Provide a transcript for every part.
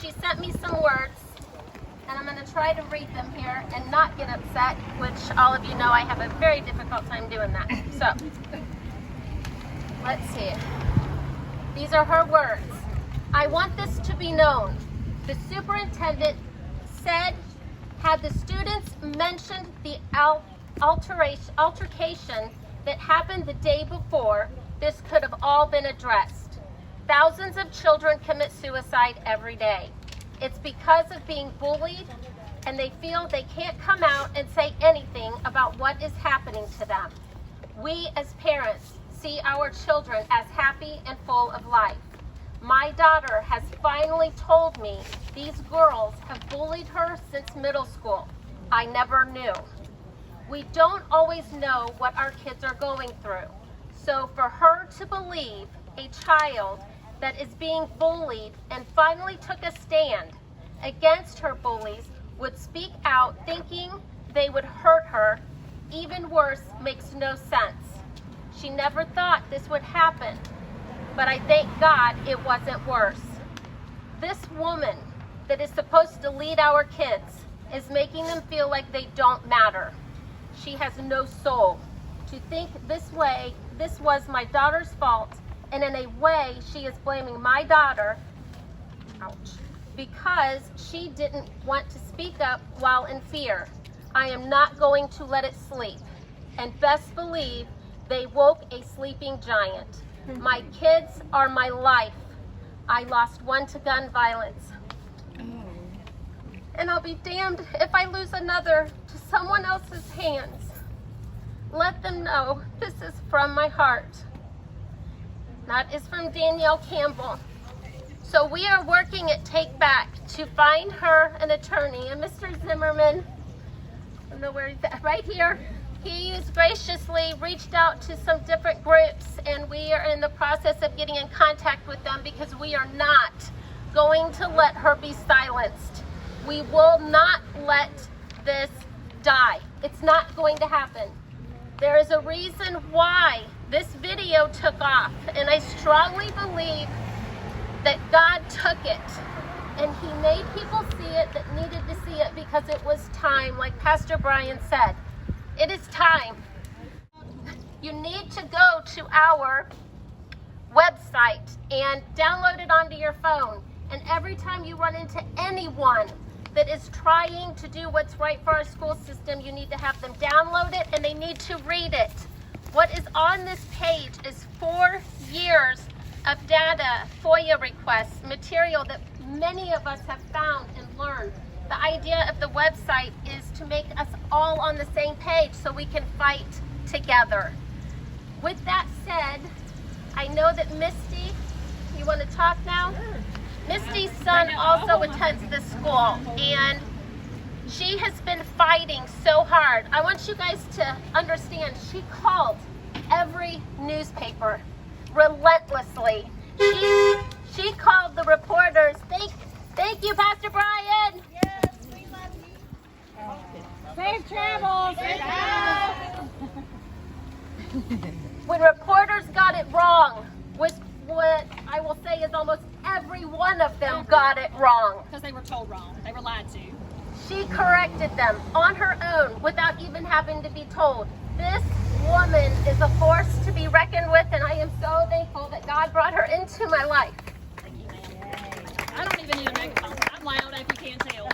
she sent me some words, and I'm going to try to read them here and not get upset, which all of you know I have a very difficult time doing that. So, let's see. These are her words. I want this to be known. The superintendent said, had the students mentioned the altercation that happened the day before, this could have all been addressed. Thousands of children commit suicide every day. It's because of being bullied, and they feel they can't come out and say anything about what is happening to them. We as parents see our children as happy and full of life. My daughter has finally told me these girls have bullied her since middle school. I never knew. We don't always know what our kids are going through. So for her to believe a child that is being bullied and finally took a stand against her bullies would speak out thinking they would hurt her, even worse, makes no sense. She never thought this would happen, but I thank God it wasn't worse. This woman that is supposed to lead our kids is making them feel like they don't matter. She has no soul. To think this way, this was my daughter's fault, and in a way, she is blaming my daughter, ouch, because she didn't want to speak up while in fear. I am not going to let it sleep, and best believe they woke a sleeping giant. My kids are my life. I lost one to gun violence. And I'll be damned if I lose another to someone else's hands. Let them know this is from my heart. That is from Danielle Campbell. So we are working at Take Back to find her an attorney. And Mr. Zimmerman, I don't know where he's at, right here. He has graciously reached out to some different groups, and we are in the process of getting in contact with them because we are not going to let her be silenced. We will not let this die. It's not going to happen. There is a reason why this video took off, and I strongly believe that God took it and he made people see it that needed to see it because it was time, like Pastor Brian said. It is time. You need to go to our website and download it onto your phone. And every time you run into anyone that is trying to do what's right for our school system, you need to have them download it and they need to read it. What is on this page is 4 years of data, FOIA requests, material that many of us have found and learned. The idea of the website is to make us all on the same page so we can fight together. With that said, I know that Misty, you want to talk now? Sure. Misty's son also attends this school, and she has been fighting so hard. I want you guys to understand, she called every newspaper relentlessly. She called the reporters. Thank you, Pastor Brian. Yes, we love you. Safe travels. Safe travels. When reporters got it wrong, which what I will say is almost every one of them got it wrong. Because they were told wrong. They were lied to. She corrected them on her own without even having to be told. This woman is a force to be reckoned with, and I am so thankful that God brought her into my life. Thank you, ma'am. I don't even need a megaphone. I'm loud, if you can't tell.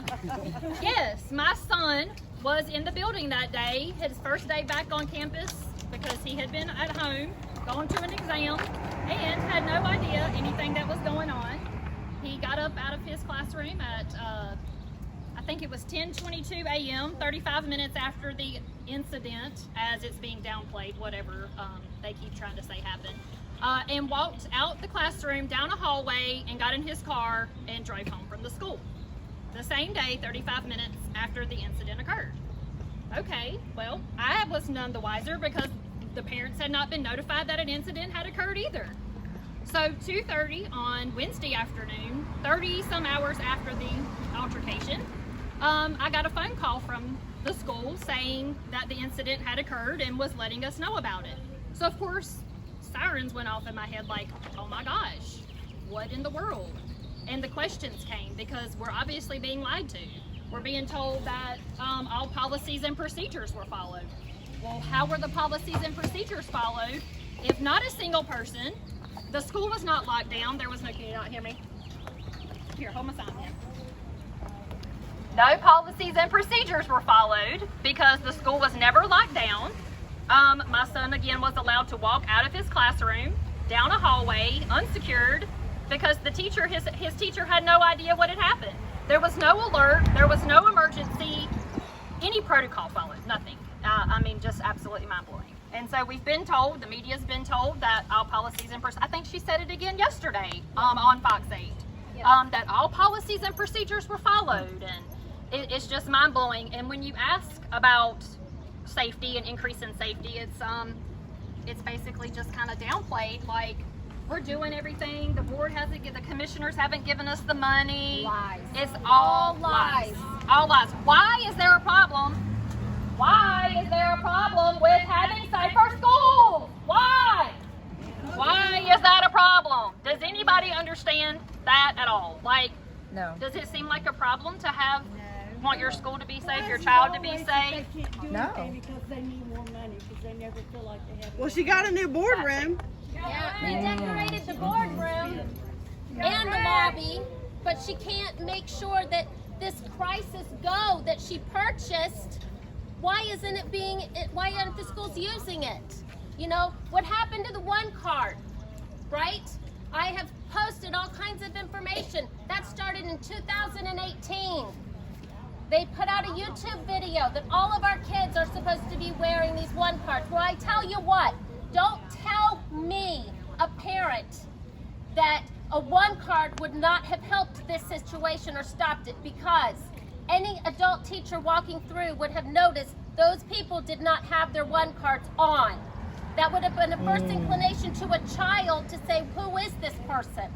Yes, my son was in the building that day, his first day back on campus, because he had been at home, going to an exam, and had no idea anything that was going on. He got up out of his classroom at, I think it was 10:22 a.m., 35 minutes after the incident, as it's being downplayed, whatever they keep trying to say happened, and walked out the classroom, down a hallway, and got in his car and drove home from the school. The same day, 35 minutes after the incident occurred. Okay, well, I was none the wiser because the parents had not been notified that an incident had occurred either. So 2:30 on Wednesday afternoon, 30 some hours after the altercation, I got a phone call from the school saying that the incident had occurred and was letting us know about it. So of course, sirens went off in my head like, oh my gosh, what in the world? and the questions came because we're obviously being lied to. We're being told that all policies and procedures were followed. Well, how were the policies and procedures followed if not a single person? The school was not locked down. There was no, can you not hear me? Here, hold my sign in. No policies and procedures were followed because the school was never locked down. My son, again, was allowed to walk out of his classroom, down a hallway, unsecured, because the teacher, his teacher had no idea what had happened. There was no alert, there was no emergency, any protocol followed, nothing. I mean, just absolutely mind-blowing. And so we've been told, the media's been told that all policies and I think she said it again yesterday on Fox 8, that all policies and procedures were followed, and it's just mind-blowing. And when you ask about safety and increase in safety, it's basically just kind of downplayed, like we're doing everything, the board hasn't, the commissioners haven't given us the money. Lies. It's all lies. All lies. Why is there a problem? Why is there a problem with having safer schools? Why? Why is that a problem? Does anybody understand that at all? Like, No. does it seem like a problem to have, want your school to be safe, your child to be safe? They can't do No. anything because they need more money because they never feel like they have. Well, she got a new boardroom. Yeah, they decorated the boardroom and the lobby, but she can't make sure that this crisis go that she purchased. Why isn't it being? Why aren't the schools using it? You know what happened to the one card, right? I have posted all kinds of information that started in 2018. They put out a YouTube video that all of our kids are supposed to be wearing these one cards. Well, I tell you what, don't tell me, a parent, that a one card would not have helped this situation or stopped it, because any adult teacher walking through would have noticed those people did not have their one cards on. That would have been a first inclination to a child to say, who is this person?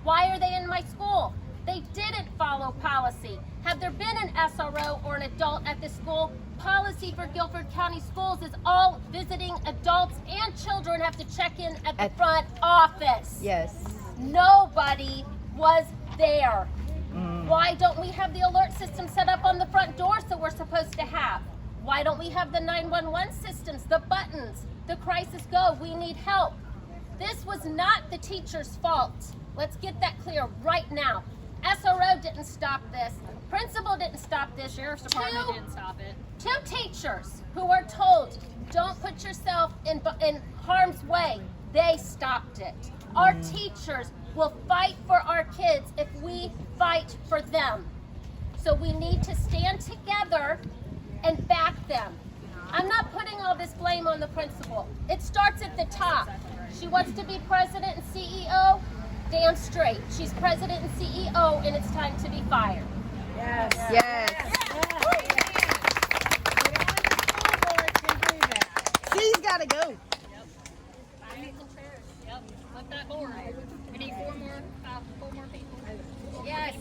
Why are they in my school? They didn't follow policy. Had there been an SRO or an adult at the school, policy for Guilford County Schools is all visiting adults and children have to check in at the front office. Yes. Nobody was there. Why don't we have the alert system set up on the front door that we're supposed to have? Why don't we have the 911 systems, the buttons, the crisis go, we need help? This was not the teacher's fault. Let's get that clear right now. SRO didn't stop this. Principal didn't stop this. Sheriff's Department didn't stop it. Two teachers who are told, don't put yourself in harm's way, they stopped it. Our teachers will fight for our kids if we fight for them. So we need to stand together and back them. I'm not putting all this blame on the principal. It starts at the top. She wants to be president and CEO. Damn straight. She's president and CEO, and it's time to be fired. Yes. Yes. She's got to go. Yep. Flip that board. We need four more people. Yes.